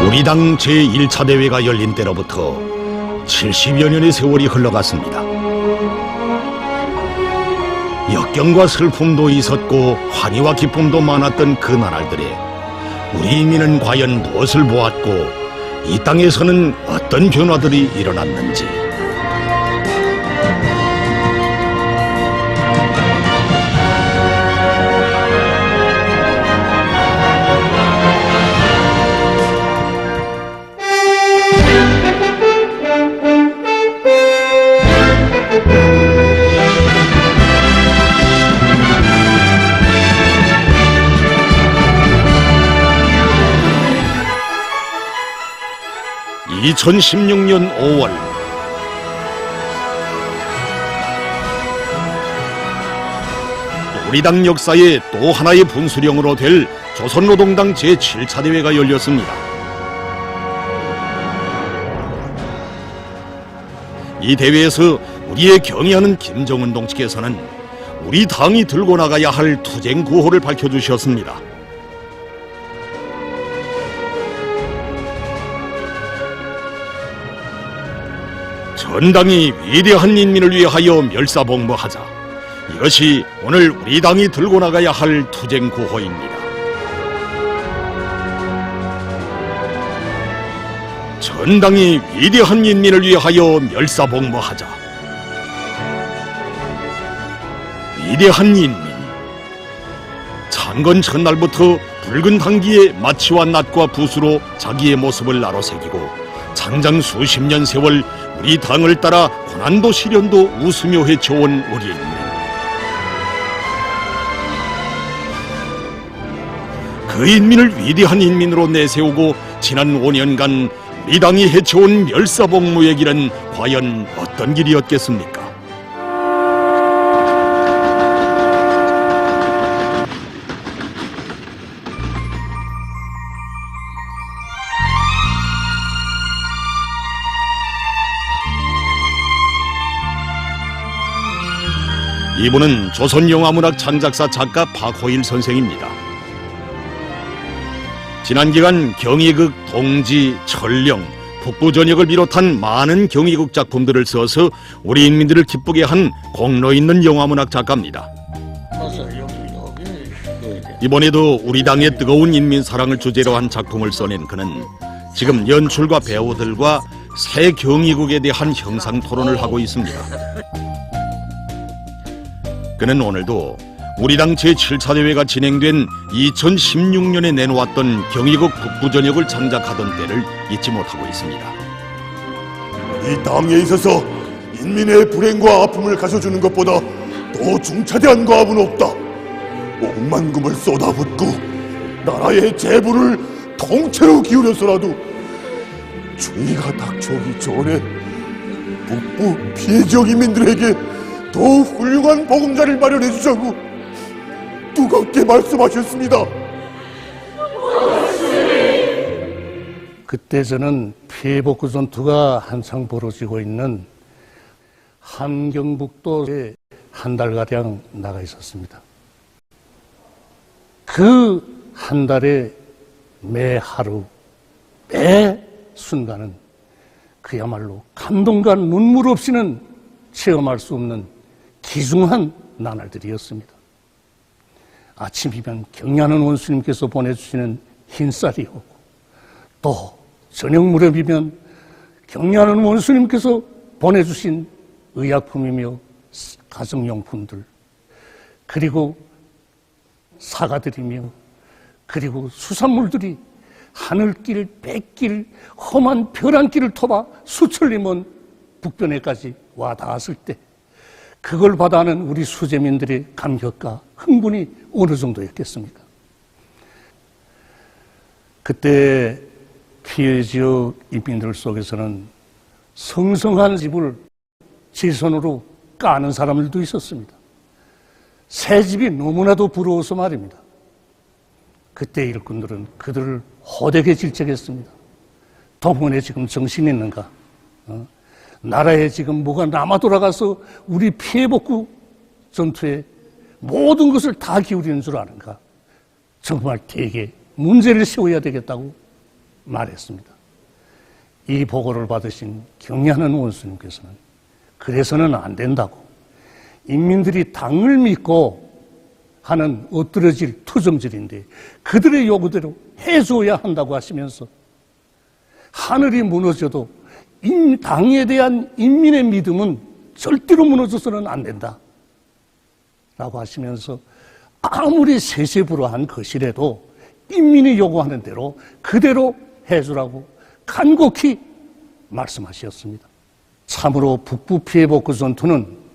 우리 당 제1차 대회가 열린 때로부터 70여 년의 세월이 흘러갔습니다. 역경과 슬픔도 있었고 환희와 기쁨도 많았던 그 나날들에 우리 인민은 과연 무엇을 보았고 이 땅에서는 어떤 변화들이 일어났는지. (2016년 5월) 우리 당 역사의 또 하나의 분수령으로 될 조선노동당 제7차 대회가 열렸습니다. 이 대회에서 우리의 경의하는 김정은 동지께서는 우리 당이 들고 나가야 할 투쟁 구호를 밝혀주셨습니다. 전당이 위대한 인민을 위하여 멸사복무하자. 이것이 오늘 우리 당이 들고 나가야 할 투쟁 구호입니다. 전당이 위대한 인민을 위하여 멸사복무하자. 위대한 인민. 창건 첫날부터 붉은 단기에 마치와 낫과 붓으로 자기의 모습을 나로새기고 장장 수십 년 세월 우리 당을 따라 고난도 시련도 웃으며 헤쳐온 우리 인민. 그 인민을 위대한 인민으로 내세우고 지난 5년간 우리 당이 헤쳐온 멸사복무의 길은 과연 어떤 길이었겠습니까? 이분은 조선영화문학 창작사 작가 박호일 선생입니다. 지난 기간 경희극 동지, 철령, 북부전역을 비롯한 많은 경희극 작품들을 써서 우리 인민들을 기쁘게 한 공로 있는 영화문학 작가입니다. 이번에도 우리 당의 뜨거운 인민 사랑을 주제로 한 작품을 써낸 그는 지금 연출과 배우들과 새 경희극에 대한 형상 토론을 하고 있습니다. 그는 오늘도 우리 당 제7차 대회가 진행된 2016년에 내놓았던 경희극 북부전역을 창작하던 때를 잊지 못하고 있습니다. 이 당에 있어서 인민의 불행과 아픔을 가져주는 것보다 더 중차대한 과업은 없다. 억만금을 쏟아붓고 나라의 재부를 통째로 기울여서라도 추위가 닥쳐오기 전에 북부 피해지역 인민들에게 더 훌륭한 보금자리를 마련해 주자고 두껍게 말씀하셨습니다. 그때 저는 피해복구 전투가 한창 벌어지고 있는 함경북도에 한 달가량 나가 있었습니다. 그 한 달에 매 하루, 매 순간은 그야말로 감동과 눈물 없이는 체험할 수 없는 귀중한 나날들이었습니다. 아침이면 경의하는 원수님께서 보내주시는 흰쌀이 오고, 또 저녁 무렵이면 경의하는 원수님께서 보내주신 의약품이며 가정용품들, 그리고 사과들이며, 그리고 수산물들이 하늘길, 백길, 험한 벼랑길을 터봐 수천리 먼 북변에까지 와 닿았을 때 그걸 받아하는 우리 수재민들의 감격과 흥분이 어느 정도였겠습니까? 그때 피해 지역 인민들 속에서는 성성한 집을 제 손으로 까는 사람들도 있었습니다. 새 집이 너무나도 부러워서 말입니다. 그때 일꾼들은 그들을 호되게 질책했습니다. 도문에 지금 정신이 있는가? 나라에 지금 뭐가 남아 돌아가서 우리 피해복구 전투에 모든 것을 다 기울이는 줄 아는가? 정말 대개 문제를 세워야 되겠다고 말했습니다. 이 보고를 받으신 경애하는 원수님께서는 그래서는 안 된다고, 인민들이 당을 믿고 하는 엎드러질 투정질인데 그들의 요구대로 해줘야 한다고 하시면서 하늘이 무너져도 당에 대한 인민의 믿음은 절대로 무너져서는 안 된다 라고 하시면서 아무리 세세불허한 것이라도 인민이 요구하는 대로 그대로 해주라고 간곡히 말씀하셨습니다. 참으로 북부 피해복구 전투는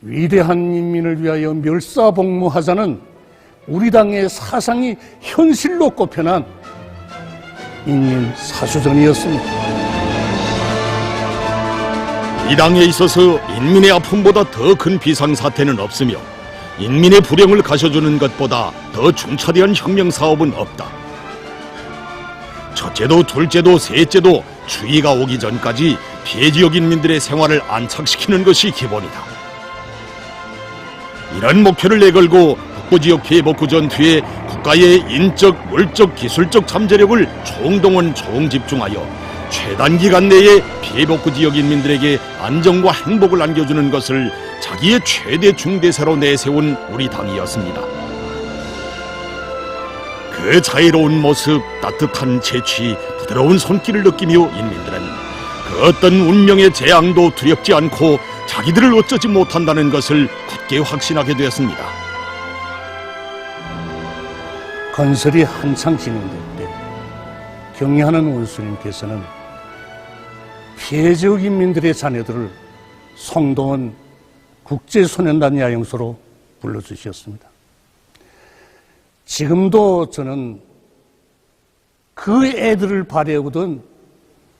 위대한 인민을 위하여 멸사복무하자는 우리 당의 사상이 현실로 꼽혀난 인민 사수전이었습니다. 이 당에 있어서 인민의 아픔보다 더 큰 비상사태는 없으며 인민의 불행을 가셔주는 것보다 더 중차대한 혁명사업은 없다. 첫째도 둘째도 셋째도 추위가 오기 전까지 피해지역 인민들의 생활을 안착시키는 것이 기본이다. 이런 목표를 내걸고 북부지역 피해복구 전투에 국가의 인적, 물적, 기술적 잠재력을 총동원 총집중하여 최단 기간 내에 피해복구 지역 인민들에게 안정과 행복을 안겨주는 것을 자기의 최대 중대사로 내세운 우리 당이었습니다. 그 자애로운 모습, 따뜻한 재치, 부드러운 손길을 느끼며 인민들은 그 어떤 운명의 재앙도 두렵지 않고 자기들을 어쩌지 못한다는 것을 굳게 확신하게 되었습니다. 건설이 한창 진행될 때 경애하는 원수님께서는 피해지역 인민들의 자녀들을 성동원 국제소년단 야영소로 불러주셨습니다. 지금도 저는 그 애들을 바래오던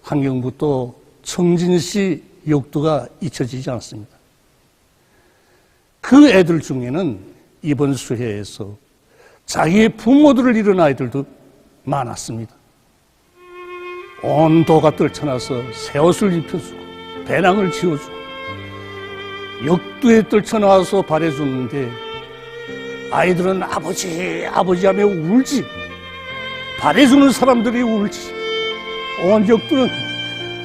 환경부터 청진시 역도가 잊혀지지 않습니다. 그 애들 중에는 이번 수해에서 자기의 부모들을 잃은 아이들도 많았습니다. 온 도가 떨쳐나서 새 옷을 입혀주고 배낭을 지어주고 역도에 떨쳐나와서 바래줬는데 아이들은 아버지 아버지 하며 울지, 바래주는 사람들이 울지, 온 역도는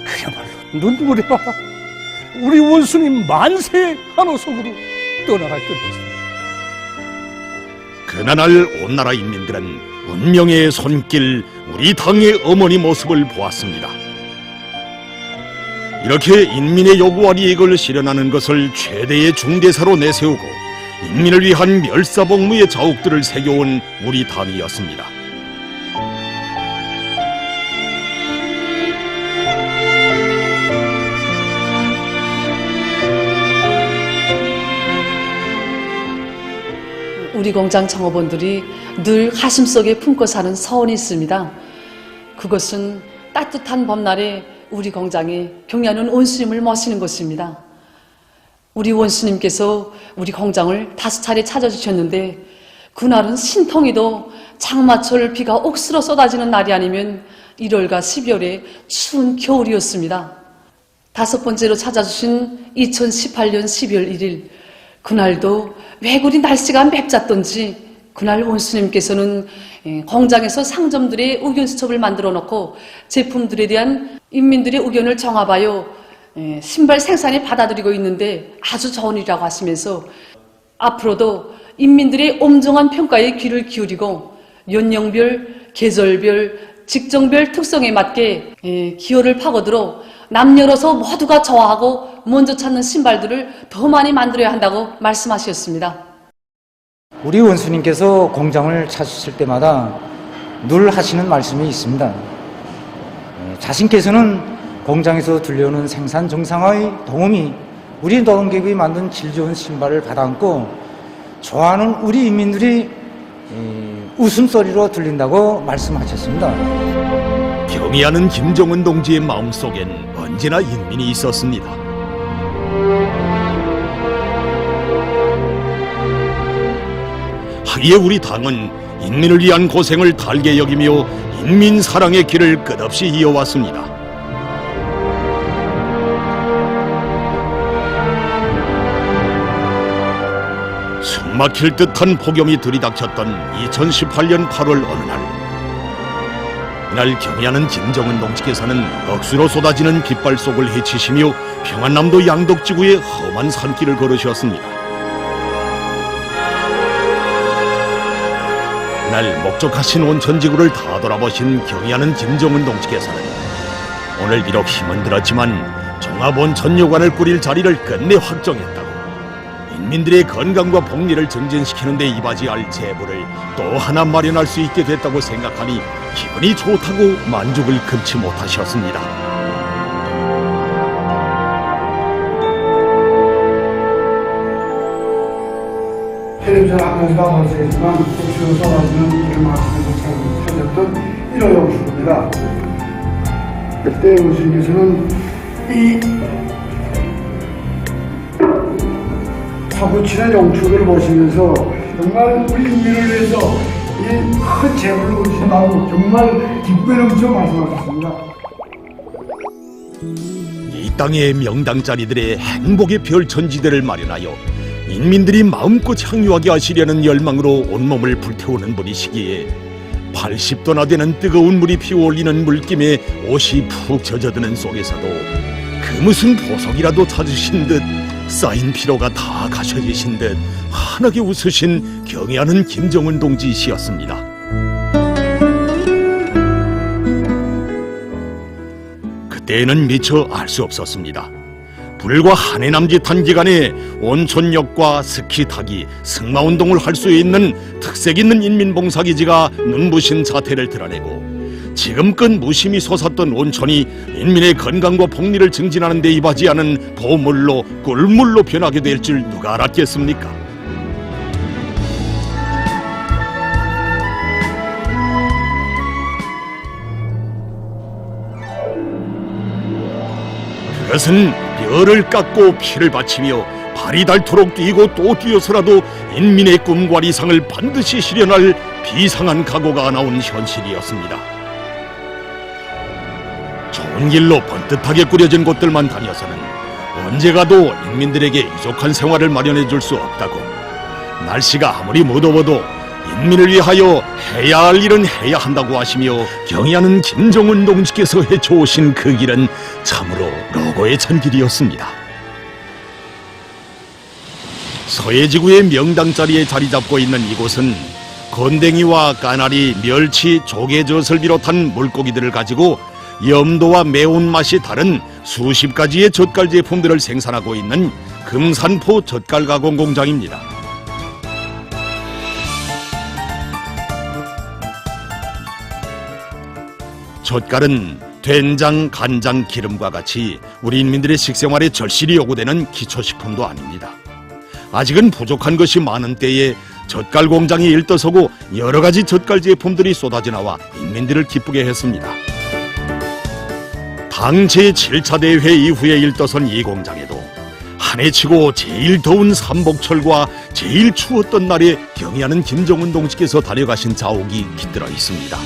그야말로 눈물이 나 우리 원수님 만세 한호 속으로 떠나갈 듯했습니다. 그날 온 나라 인민들은 운명의 손길, 우리 당의 어머니 모습을 보았습니다. 이렇게 인민의 요구와 이익을 실현하는 것을 최대의 중대사로 내세우고 인민을 위한 멸사복무의 자욱들을 새겨온 우리 당이었습니다. 우리 공장 창업원들이 늘 가슴속에 품고 사는 서원이 있습니다. 그것은 따뜻한 봄날에 우리 공장에 경애하는 원수님을 모시는 것입니다. 우리 원수님께서 우리 공장을 5차례 찾아주셨는데 그날은 신통이도 장마철 비가 옥수로 쏟아지는 날이 아니면 1월과 12월의 추운 겨울이었습니다. 5번째로 찾아주신 2018년 12월 1일, 그날도 왜 그리 날씨가 맵잡던지 그날 원수님께서는 공장에서 상점들의 의견 수첩을 만들어 놓고 제품들에 대한 인민들의 의견을 정합하여 신발 생산에 받아들이고 있는데 아주 좋은 일이라고 하시면서 앞으로도 인민들의 엄정한 평가에 귀를 기울이고 연령별, 계절별, 직종별 특성에 맞게 기호를 파고들어 남녀로서 모두가 좋아하고 먼저 찾는 신발들을 더 많이 만들어야 한다고 말씀하셨습니다. 우리 원수님께서 공장을 찾으실 때마다 늘 하시는 말씀이 있습니다. 자신께서는 공장에서 들려오는 생산 정상화의 도움이 우리 노동계급이 만든 질 좋은 신발을 받아안고 좋아하는 우리 인민들이 웃음소리로 들린다고 말씀하셨습니다. 경의하는 김정은 동지의 마음속엔 언제나 인민이 있었습니다. 하기에 우리 당은 인민을 위한 고생을 달게 여기며 인민 사랑의 길을 끝없이 이어왔습니다. 숨막힐 듯한 폭염이 들이닥쳤던 2018년 8월 어느 날, 이날 경의하는 김정은 동지께서는 억수로 쏟아지는 깃발 속을 헤치시며 평안남도 양덕지구의 험한 산길을 걸으셨습니다. 이날 목적하신 온천지구를 다 돌아보신 경의하는 김정은 동지께서는 오늘 비록 힘은 들었지만 종합온천요관을 꾸릴 자리를 끝내 확정했다고, 인민들의 건강과 복리를 증진시키는 데 이바지할 재물을 또 하나 마련할 수 있게 됐다고 생각하니 기분이 좋다고 만족을 금치 못하셨습니다. 텔레비전 앞에서도 말씀했지만 혹시나 써가지는 이런 말씀을 찾았던 1호 영수입니다. 그때 교수님께서는 이 파고치는 영축을 보시면서 정말 우리 인민을 위해서 이 큰 재물을 주신다고 정말 기쁨에 넘쳐 말씀하셨습니다. 이 땅의 명당자리들의 행복의 별천지대를 마련하여 인민들이 마음껏 향유하게 하시려는 열망으로 온몸을 불태우는 분이시기에 80도나 되는 뜨거운 물이 피어올리는 물김에 옷이 푹 젖어드는 속에서도 그 무슨 보석이라도 찾으신 듯 쌓인 피로가 다 가셔 계신 듯 환하게 웃으신 경애하는 김정은 동지시였습니다. 그때에는 미처 알 수 없었습니다. 불과 한 해 남짓한 기간에 온천역과 스키 타기, 승마운동을 할 수 있는 특색 있는 인민봉사기지가 눈부신 자태를 드러내고 지금껏 무심히 솟았던 온천이 인민의 건강과 복리를 증진하는 데 이바지하는 보물로 꿀물로 변하게 될 줄 누가 알았겠습니까? 그것은 뼈를 깎고 피를 바치며 발이 닳도록 뛰고 또 뛰어서라도 인민의 꿈과 이상을 반드시 실현할 비상한 각오가 나온 현실이었습니다. 좋은 길로 번듯하게 꾸려진 곳들만 다녀서는 언제 가도 인민들에게 이족한 생활을 마련해 줄 수 없다고, 날씨가 아무리 무더워도 인민을 위하여 해야 할 일은 해야 한다고 하시며 경의하는 김정은 동지께서 헤쳐오신 그 길은 참으로 로고의 전길이었습니다. 서해지구의 명당자리에 자리 잡고 있는 이곳은 건댕이와 까나리, 멸치, 조개젓을 비롯한 물고기들을 가지고 염도와 매운맛이 다른 수십 가지의 젓갈 제품들을 생산하고 있는 금산포 젓갈 가공 공장입니다. 젓갈은 된장, 간장, 기름과 같이 우리 인민들의 식생활에 절실히 요구되는 기초식품도 아닙니다. 아직은 부족한 것이 많은 때에 젓갈 공장이 일떠서고 여러 가지 젓갈 제품들이 쏟아져 나와 인민들을 기쁘게 했습니다. 당 제7차 대회 이후에 일떠선 이 공장에도 한 해 치고 제일 더운 삼복철과 제일 추웠던 날에 경의하는 김정은 동지께서 다녀가신 자옥이 깃들어 있습니다.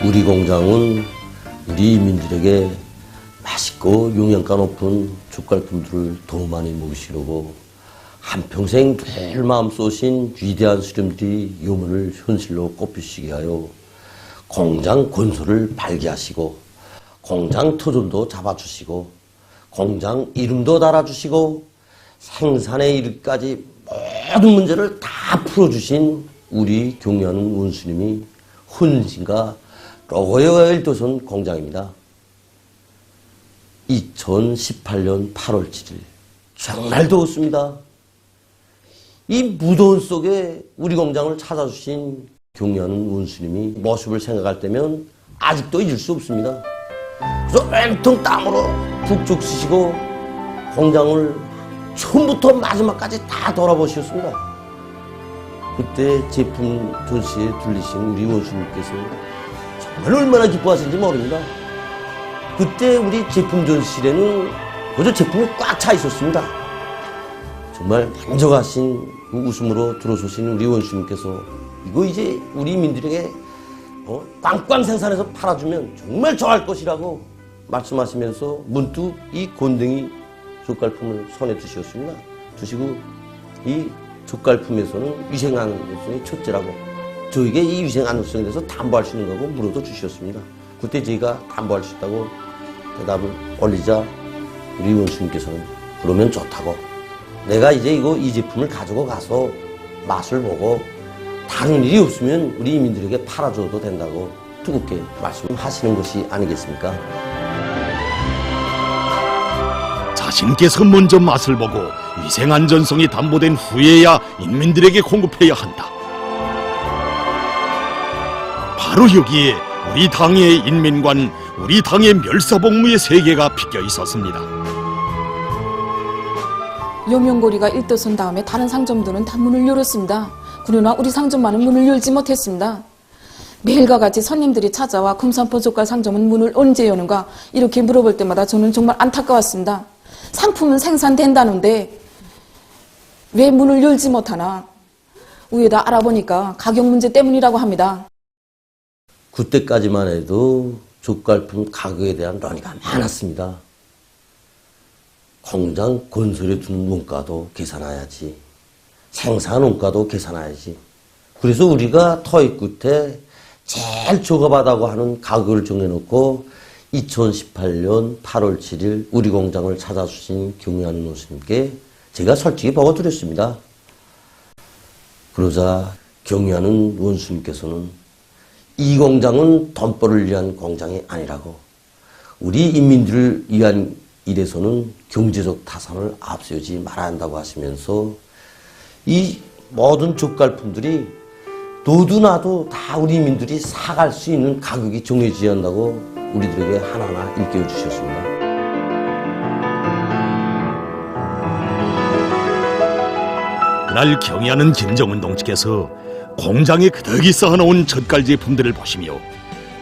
우리 공장은 우리 인민들에게 맛있고 영양가 높은 젓갈품들을 더 많이 먹이시려고 한평생 늘 마음 쏘신 위대한 수령들이 유문을 현실로 꼽히시게 하여 공장 건설을 발기하시고 공장 터전도 잡아주시고 공장 이름도 달아주시고 생산에 이르기까지 모든 문제를 다 풀어주신 우리 경의하는 원수님이 헌신과 로고에 일도선 공장입니다. 2018년 8월 7일 정말 더웠습니다. 이 무더운 속에 우리 공장을 찾아주신 경의하는 원수님이 모습을 생각할 때면 아직도 잊을 수 없습니다. 그래서 온통 땀으로 북죽 쓰시고 공장을 처음부터 마지막까지 다 돌아보셨습니다. 그때 제품 전시에 들리신 우리 원수님께서 정말 얼마나 기뻐하시는지 모릅니다. 그때 우리 제품 전시실에는 그저 제품이 꽉 차 있었습니다. 정말 만족하신 그 웃음으로 들어서신 우리 원수님께서 이거 이제 우리 민들에게 꽝꽝 생산해서 팔아주면 정말 좋아할 것이라고 말씀하시면서 문득 이 건댕이 젓갈품을 손에 드셨습니다. 드시고 이 젓갈품에서는 위생하는 것이 첫째라고 저에게 이 위생 안전성에 대해서 담보할 수 있는 거고 물어도 주셨습니다. 그때 저희가 담보할 수 있다고 대답을 올리자 우리 원수님께서는 그러면 좋다고, 내가 이제 이 제품을 가지고 가서 맛을 보고 다른 일이 없으면 우리 이민들에게 팔아줘도 된다고 뜨겁게 말씀하시는 것이 아니겠습니까? 자신께서 먼저 맛을 보고 위생 안전성이 담보된 후에야 인민들에게 공급해야 한다. 바로 여기에 우리 당의 인민관, 우리 당의 멸사복무의 세계가 비껴 있었습니다. 요명고리가 일도선 다음에 다른 상점들은 다 문을 열었습니다. 그러나 우리 상점만은 문을 열지 못했습니다. 매일과 같이 손님들이 찾아와 금산포 젓갈 상점은 문을 언제 여는가 이렇게 물어볼 때마다 저는 정말 안타까웠습니다. 상품은 생산된다는데 왜 문을 열지 못하나? 위에다 알아보니까 가격 문제 때문이라고 합니다. 그때까지만 해도 젓갈품 가격에 대한 논의가 많았습니다. 공장 건설에 주는 원가도 계산해야지, 생산 원가도 계산해야지. 그래서 우리가 토익 끝에 제일 저급하다고 하는 가격을 정해놓고 2018년 8월 7일 우리 공장을 찾아주신 경리하는 원수님께 제가 솔직히 보고드렸습니다. 그러자 경리하는 원수님께서는 이 공장은 돈벌을 위한 공장이 아니라고, 우리 인민들을 위한 일에서는 경제적 타산을 앞세우지 말아야 한다고 하시면서 이 모든 젓갈품들이 너도나도 다 우리 인민들이 사갈 수 있는 가격이 정해져야 한다고 우리들에게 하나하나 일깨워 주셨습니다. 그날 경의하는 김정은 동지께서 공장에 그득이 쌓아놓은 젓갈 제품들을 보시며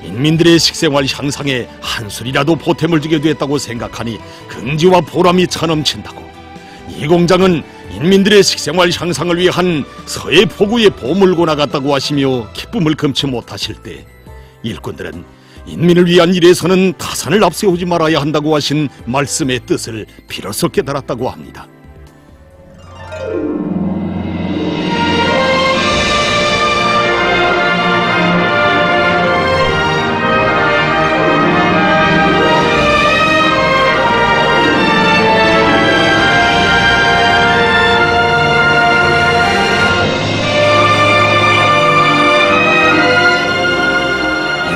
인민들의 식생활 향상에 한술이라도 보탬을 주게 됐다고 생각하니 긍지와 보람이 차넘친다고, 이 공장은 인민들의 식생활 향상을 위한 서해 포구의 보물고 나갔다고 하시며 기쁨을 금치 못하실 때 일꾼들은 인민을 위한 일에서는 타산을 앞세우지 말아야 한다고 하신 말씀의 뜻을 비로소 깨달았다고 합니다.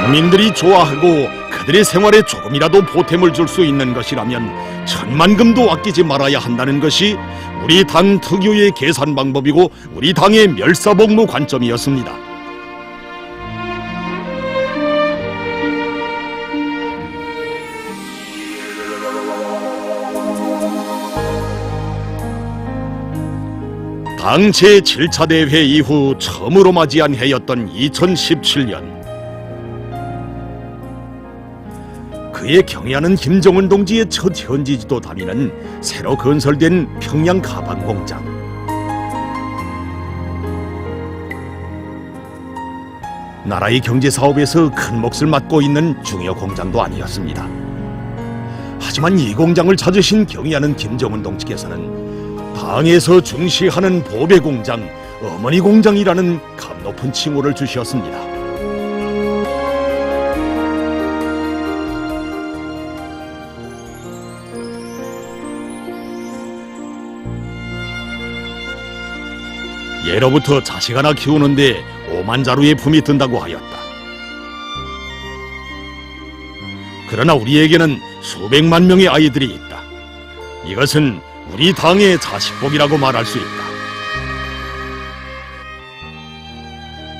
인민들이 좋아하고 그들의 생활에 조금이라도 보탬을 줄 수 있는 것이라면 천만금도 아끼지 말아야 한다는 것이 우리 당 특유의 계산 방법이고 우리 당의 멸사복무 관점이었습니다. 당 제7차 대회 이후 처음으로 맞이한 해였던 2017년, 그의 경의하는 김정은 동지의 첫 현지지도 다니는 새로 건설된 평양 가방 공장. 나라의 경제 사업에서 큰 몫을 맡고 있는 중요 공장도 아니었습니다. 하지만 이 공장을 찾으신 경의하는 김정은 동지께서는 당에서 중시하는 보배 공장, 어머니 공장이라는 값 높은 칭호를 주셨습니다. 예로부터 자식 하나 키우는데 5만 자루의 품이 든다고 하였다. 그러나 우리에게는 수백만 명의 아이들이 있다. 이것은 우리 당의 자식복이라고 말할 수 있다.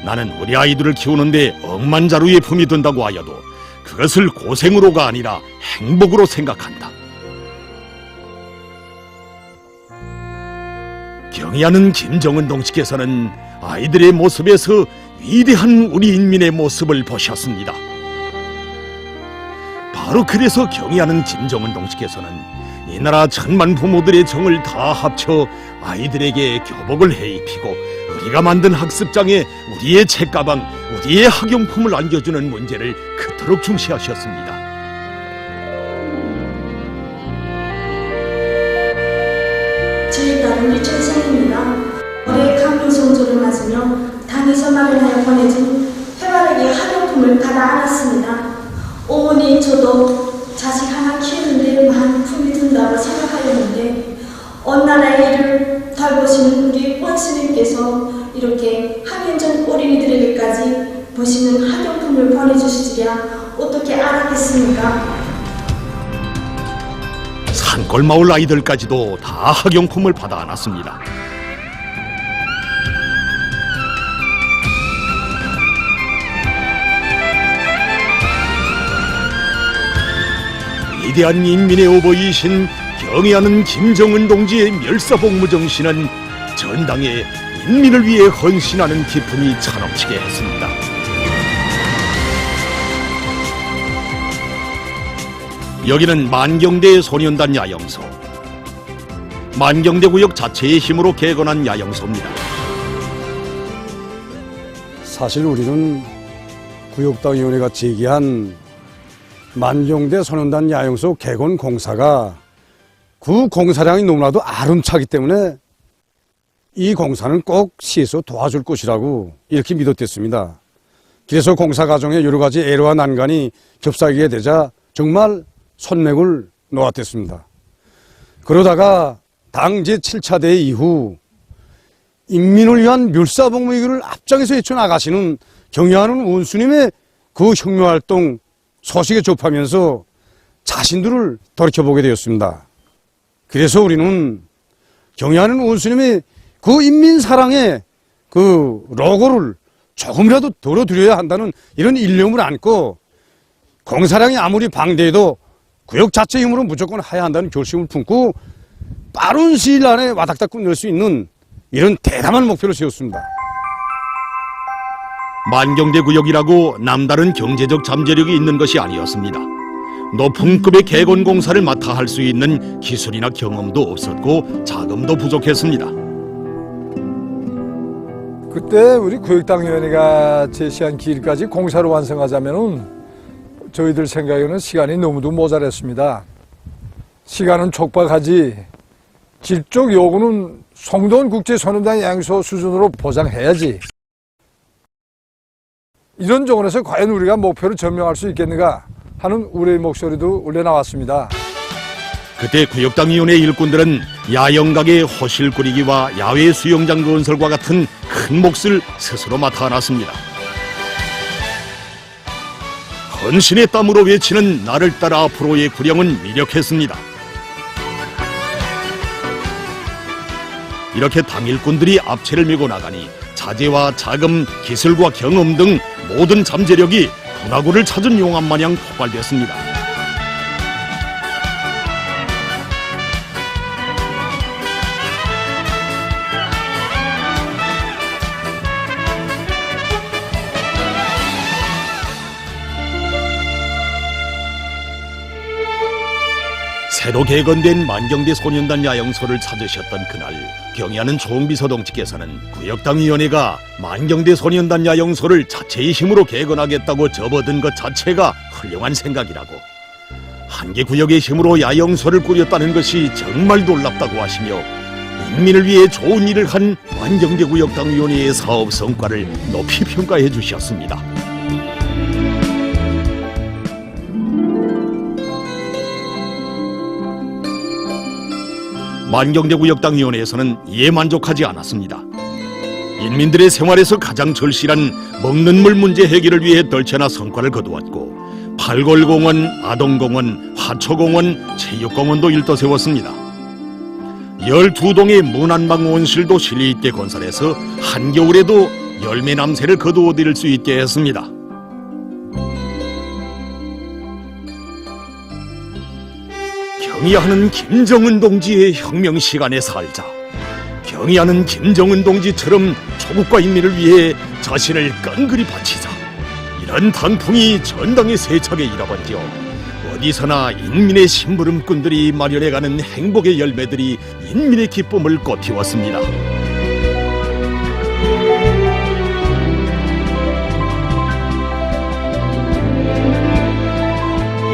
나는 우리 아이들을 키우는데 억만 자루의 품이 든다고 하여도 그것을 고생으로가 아니라 행복으로 생각한다. 경의하는 김정은 동지께서는 아이들의 모습에서 위대한 우리 인민의 모습을 보셨습니다. 바로 그래서 경의하는 김정은 동지께서는 이 나라 천만 부모들의 정을 다 합쳐 아이들에게 교복을 해입히고 우리가 만든 학습장에 우리의 책가방, 우리의 학용품을 안겨주는 문제를 그토록 중시하셨습니다. 저희 딸은 유치원생입니다. 올해 강릉 성조를 맞으며 당에서 말을 마련하여 보내준 해바라기 학용품을 받아 안았습니다. 어머니 저도 자식 하나 키우는데 많은 품이 든다고 생각하였는데 어느 나라의 일을 돌보시는 우리 원스님께서 이렇게 한인전 어린이들에게까지 보시는 학용품을 보내주시리야 어떻게 알았겠습니까? 산골마을 아이들까지도 다 학용품을 받아 안았습니다. 위대한 인민의 오버이신 경애하는 김정은 동지의 멸사복무 정신은 전당에 인민을 위해 헌신하는 기쁨이 차넘치게 했습니다. 여기는 만경대 소년단 야영소. 만경대 구역 자체의 힘으로 개건한 야영소입니다. 사실 우리는 구역당위원회가 제기한 만경대 소년단 야영소 개건 공사가 그 공사량이 너무나도 아름차기 때문에 이 공사는 꼭 시에서 도와줄 것이라고 이렇게 믿었댔습니다. 그래서 공사 과정에 여러 가지 애로와 난관이 겹사지게 되자 정말 손맥을 놓았댔습니다. 그러다가 당 제7차 대회 이후 인민을 위한 멸사복무기를 앞장에서 헤쳐나가시는 경애하는 원수님의 그 혁명활동 소식에 접하면서 자신들을 돌이켜보게 되었습니다. 그래서 우리는 경애하는 원수님의 그 인민사랑의 그 로고를 조금이라도 덜어드려야 한다는 이런 일념을 안고 공사량이 아무리 방대해도 구역 자체 힘으로 무조건 해야 한다는 결심을 품고 빠른 시일 안에 와닥닥 끝낼 수 있는 이런 대담한 목표를 세웠습니다. 만경대 구역이라고 남다른 경제적 잠재력이 있는 것이 아니었습니다. 높은 급의 개건 공사를 맡아 할 수 있는 기술이나 경험도 없었고 자금도 부족했습니다. 그때 우리 구역당위원회가 제시한 길까지 공사를 완성하자면은 저희들 생각에는 시간이 너무도 모자랐습니다. 시간은 촉박하지 질 쪽 요구는 송도원 국제소년단 야영소 수준으로 보장해야지. 이런 조건에서 과연 우리가 목표를 점령할 수 있겠는가 하는 우리의 목소리도 올려나왔습니다. 그때 구역당위원회 일꾼들은 야영각의 호실 꾸리기와 야외 수영장 건설과 같은 큰 몫을 스스로 맡아 안았습니다. 헌신의 땀으로 외치는 나를 따라 앞으로의 구령은 미력했습니다. 이렇게 당일꾼들이 앞채를 메고 나가니 자재와 자금, 기술과 경험 등 모든 잠재력이 분화구를 찾은 용암 마냥 폭발됐습니다. 새로 개건된 만경대 소년단 야영소를 찾으셨던 그날 경애하는 조홍비서 동지께서는 구역당위원회가 만경대 소년단 야영소를 자체의 힘으로 개건하겠다고 접어든 것 자체가 훌륭한 생각이라고, 한 개 구역의 힘으로 야영소를 꾸렸다는 것이 정말 놀랍다고 하시며 인민을 위해 좋은 일을 한 만경대 구역당위원회의 사업 성과를 높이 평가해 주셨습니다. 만경대 구역당위원회에서는 이에 만족하지 않았습니다. 인민들의 생활에서 가장 절실한 먹는 물 문제 해결을 위해 떨쳐나 성과를 거두었고 팔골공원, 아동공원, 화초공원, 체육공원도 일떠세웠습니다. 12동의 문안방 온실도 실리있게 건설해서 한겨울에도 열매 남새를 거두어들일 수 있게 했습니다. 경의하는 김정은 동지의 혁명 시간에 살자. 경의하는 김정은 동지처럼 조국과 인민을 위해 자신을 끈그리 바치자. 이런 단풍이 전당에 세차게 일어번져 어디서나 인민의 심부름꾼들이 마련해가는 행복의 열매들이 인민의 기쁨을 꽃피웠습니다.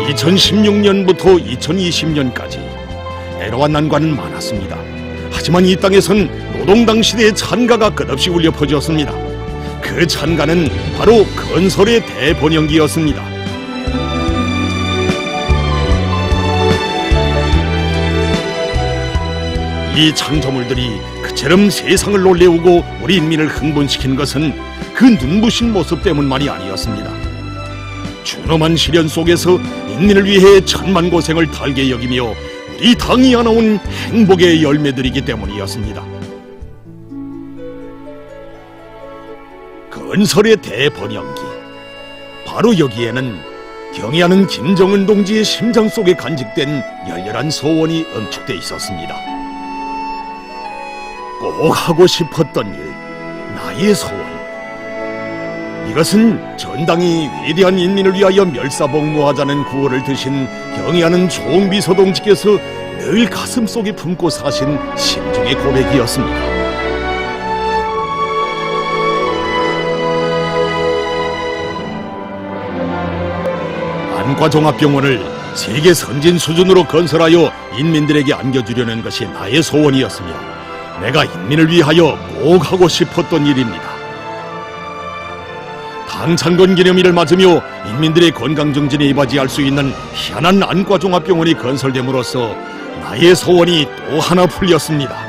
2016년부터 2020년까지 애로와 난관은 많았습니다. 하지만 이 땅에선 노동당 시대의 찬가가 끝없이 울려 퍼졌습니다. 그 찬가는 바로 건설의 대번영기였습니다. 이 창조물들이 그처럼 세상을 놀래우고 우리 인민을 흥분시킨 것은 그 눈부신 모습 때문만이 아니었습니다. 준엄한 시련 속에서 인민을 위해 천만 고생을 달게 여기며 우리 당이 안아온 행복의 열매들이기 때문이었습니다. 건설의 대번영기, 바로 여기에는 경애하는 김정은 동지의 심장 속에 간직된 열렬한 소원이 응축돼 있었습니다. 꼭 하고 싶었던 일, 나의 소원. 이것은 전당이 위대한 인민을 위하여 멸사복무하자는 구호를 드신 경애하는 조응비서 동지께서 늘 가슴속에 품고 사신 심중의 고백이었습니다. 안과종합병원을 세계 선진 수준으로 건설하여 인민들에게 안겨주려는 것이 나의 소원이었으며 내가 인민을 위하여 꼭 하고 싶었던 일입니다. 당창건 기념일을 맞으며 인민들의 건강 증진에 이바지할 수 있는 희한한 안과종합병원이 건설됨으로써 나의 소원이 또 하나 풀렸습니다.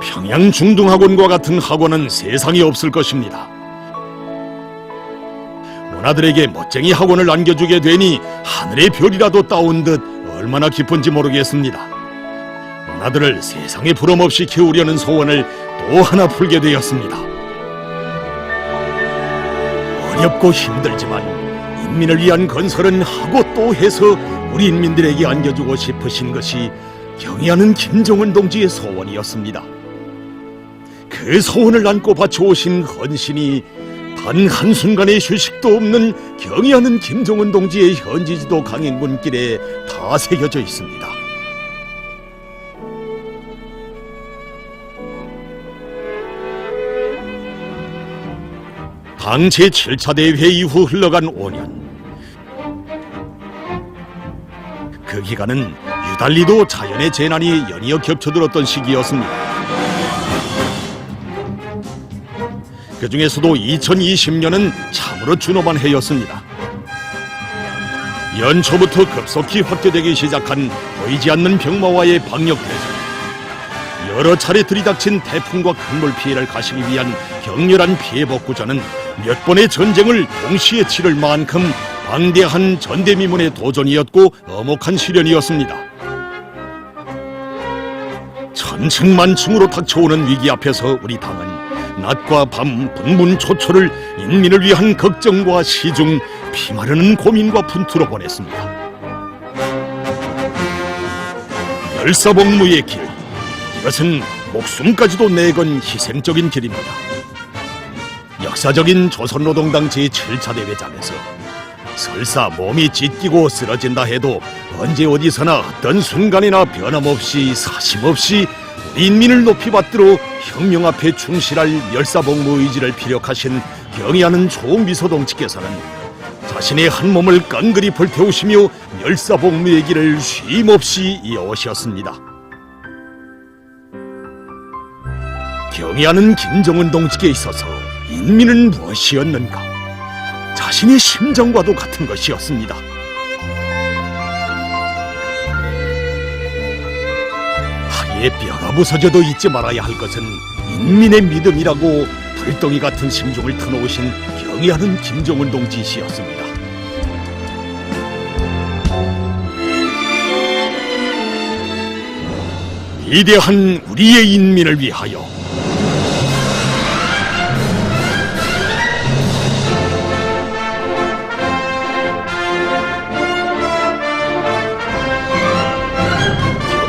평양중등학원과 같은 학원은 세상에 없을 것입니다. 문화들에게 멋쟁이 학원을 안겨주게 되니 하늘의 별이라도 따온 듯 얼마나 기쁜지 모르겠습니다. 문화들을 세상에 부럼없이 키우려는 소원을 또 하나 풀게 되었습니다. 어렵고 힘들지만 인민을 위한 건설은 하고 또 해서 우리 인민들에게 안겨주고 싶으신 것이 경애하는 김정은 동지의 소원이었습니다. 그 소원을 안고 바쳐오신 헌신이 단 한순간의 휴식도 없는 경애하는 김정은 동지의 현지지도 강행군길에 다 새겨져 있습니다. 당 제7차 대회 이후 흘러간 5년. 그 기간은 유달리도 자연의 재난이 연이어 겹쳐들었던 시기였습니다. 그 중에서도 2020년은 참으로 준엄한 해였습니다. 연초부터 급속히 확대되기 시작한 보이지 않는 병마와의 방역대전, 여러 차례 들이닥친 태풍과 큰물 피해를 가시기 위한 격렬한 피해 복구전은 몇 번의 전쟁을 동시에 치를 만큼 방대한 전대미문의 도전이었고 엄혹한 시련이었습니다. 천층만층으로 닥쳐오는 위기 앞에서 우리 당은 낮과 밤 분분초초를 인민을 위한 걱정과 시중, 피마르는 고민과 분투로 보냈습니다. 멸사복무의 길, 이것은 목숨까지도 내건 희생적인 길입니다. 역사적인 조선노동당 제7차 대회장에서 설사 몸이 찢기고 쓰러진다 해도 언제 어디서나 어떤 순간이나 변함없이 사심없이 우리 인민을 높이 받들어 혁명 앞에 충실할 멸사복무 의지를 피력하신 경애하는 조응비서 동지께서는 자신의 한 몸을 깡그리 불태우시며 멸사복무의 길을 쉼없이 이어오셨습니다. 경애하는 김정은 동지께 있어서 인민은 무엇이었는가? 자신의 심정과도 같은 것이었습니다. 하루에 뼈가 부서져도 잊지 말아야 할 것은 인민의 믿음이라고 불덩이 같은 심중을 터놓으신 경애하는 김정은 동지시였습니다. 위대한 우리의 인민을 위하여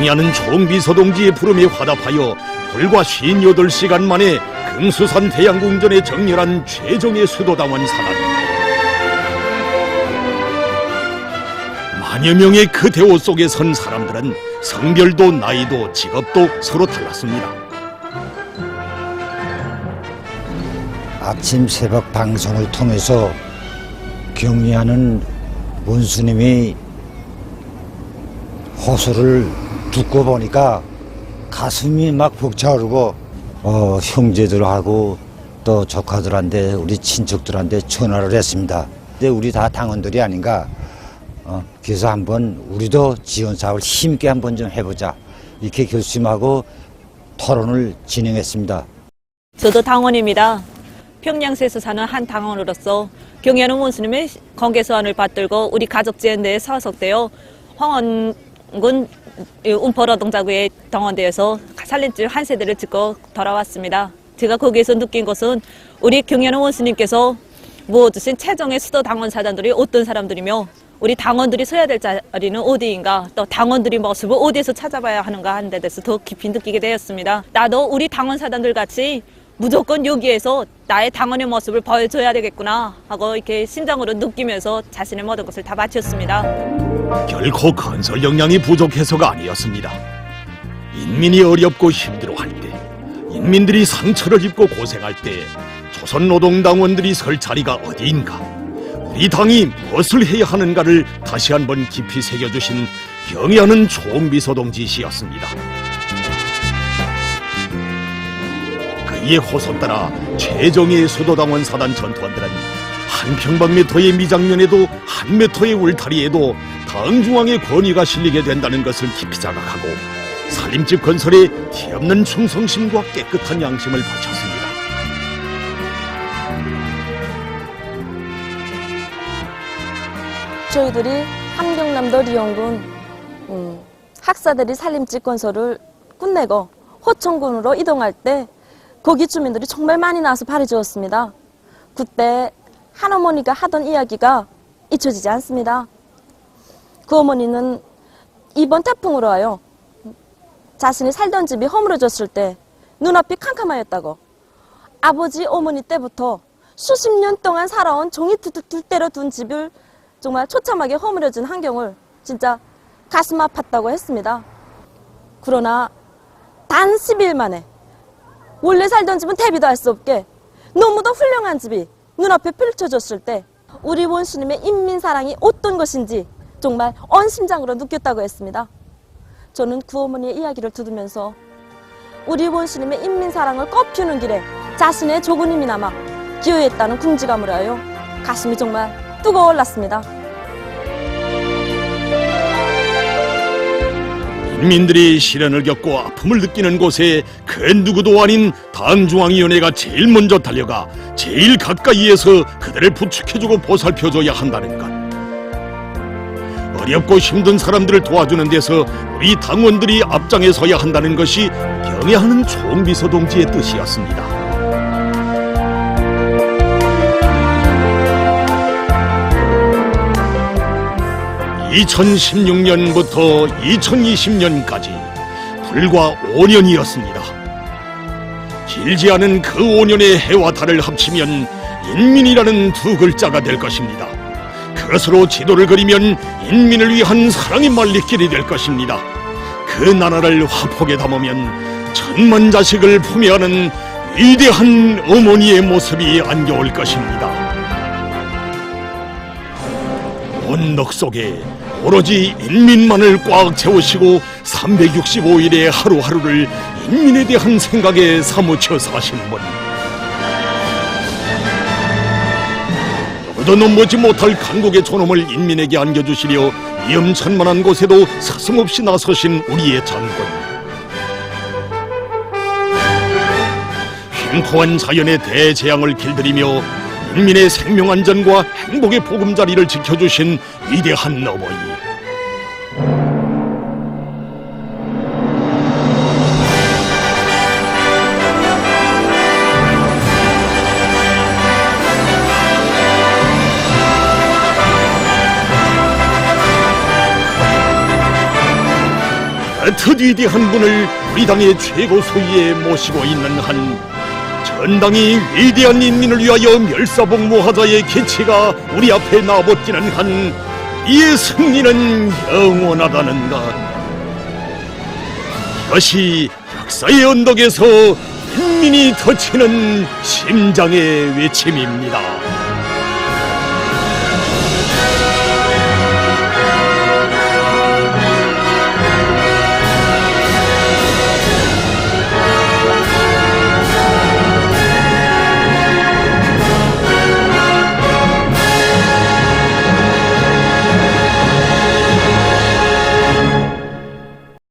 경애하는 조응비서 동지의 부름에 화답하여 불과 58시간 만에 금수산 대양궁전에 정렬한 최정예 수도당원 사단. 만여 명의 그 대호 속에 선 사람들은 성별도 나이도 직업도 서로 달랐습니다. 아침 새벽 방송을 통해서 경의하는 원수님이 호소를 듣고 보니까 가슴이 막 벅차오르고 형제들하고 또 조카들한테 우리 친척들한테 전화를 했습니다. 근데 우리 다 당원들이 아닌가. 그래서 한번 우리도 지원 사업을 힘있게 한번 좀 해보자 이렇게 결심하고 토론을 진행했습니다. 저도 당원입니다. 평양시에서 사는 한 당원으로서 경의하는 원수님의 관계소환을 받들고 우리 가족지원대에 소속되어 황원군 운포노동자구의 당원대에서 살림집 한 세대를 짓고 돌아왔습니다. 제가 거기에서 느낀 것은 우리 경의하는 원수님께서 모아주신 최정의 수도 당원 사단들이 어떤 사람들이며 우리 당원들이 서야 될 자리는 어디인가, 또 당원들이 모습을 어디에서 찾아봐야 하는가 하는 데 대해서 더 깊이 느끼게 되었습니다. 나도 우리 당원 사단들 같이 무조건 여기에서 나의 당원의 모습을 보여줘야 되겠구나 하고 이렇게 심정으로 느끼면서 자신의 모든 것을 다 바쳤습니다. 결코 건설 역량이 부족해서가 아니었습니다. 인민이 어렵고 힘들어할 때, 인민들이 상처를 입고 고생할 때 조선노동당원들이 설 자리가 어디인가, 우리 당이 무엇을 해야 하는가를 다시 한번 깊이 새겨주신 경의하는 총비서 동지시였습니다. 그의 호소 따라 최정예 수도당원 사단 전투원들은 한 평방미터의 미장면에도 한 미터의 울타리에도 당 중앙의 권위가 실리게 된다는 것을 깊이 자각하고 살림집 건설에 티없는 충성심과 깨끗한 양심을 바쳤습니다. 저희들이 함경남도 리영군 학사들이 살림집 건설을 끝내고 호천군으로 이동할 때 거기 주민들이 정말 많이 나와서 발해주었습니다. 그때 한어머니가 하던 이야기가 잊혀지지 않습니다. 그 어머니는 이번 태풍으로 하여 자신이 살던 집이 허물어졌을 때 눈앞이 캄캄하였다고, 아버지 어머니 때부터 수십 년 동안 살아온 종이 둘대로 둔 집을 정말 처참하게 허물어진 환경을 진짜 가슴 아팠다고 했습니다. 그러나 단 10일 만에 원래 살던 집은 대비도 할 수 없게 너무도 훌륭한 집이 눈앞에 펼쳐졌을 때 우리 원수님의 인민사랑이 어떤 것인지 정말 온 심장으로 느꼈다고 했습니다. 저는 그 어머니의 이야기를 들으면서 우리 원수님의 인민사랑을 꽃피우는 길에 자신의 조금 힘이나마 기여했다는 궁지감을 하여 가슴이 정말 뜨거워 올랐습니다. 인민들이 시련을 겪고 아픔을 느끼는 곳에 그 누구도 아닌 당중앙위원회가 제일 먼저 달려가 제일 가까이에서 그들을 부축해주고 보살펴줘야 한다는 것. 어렵고 힘든 사람들을 도와주는 데서 우리 당원들이 앞장에 서야 한다는 것이 경의하는 총비서 동지의 뜻이었습니다. 2016년부터 2020년까지 불과 5년이었습니다. 길지 않은 그 5년의 해와 달을 합치면 인민이라는 두 글자가 될 것입니다. 그것으로 지도를 그리면 인민을 위한 사랑의 말리길이 될 것입니다. 그 나라를 화폭에 담으면 천만 자식을 품에 안은 위대한 어머니의 모습이 안겨올 것입니다. 언덕 속에 오로지 인민만을 꽉 채우시고 365일의 하루하루를 인민에 대한 생각에 사무쳐 사시는 분, 누구도 넘보지 못할 강국의 존엄을 인민에게 안겨주시려 위험천만한 곳에도 서슴없이 나서신 우리의 장군, 횡포한 자연의 대재앙을 길들이며 인민의 생명안전과 행복의 보금자리를 지켜주신 위대한 어머니, 그 위대한 분을 우리 당의 최고 소위에 모시고 있는 한, 전당이 위대한 인민을 위하여 멸사복무하자의 계치가 우리 앞에 나붙기는 한, 이의 승리는 영원하다는 것. 이것이 역사의 언덕에서 인민이 터치는 심장의 외침입니다.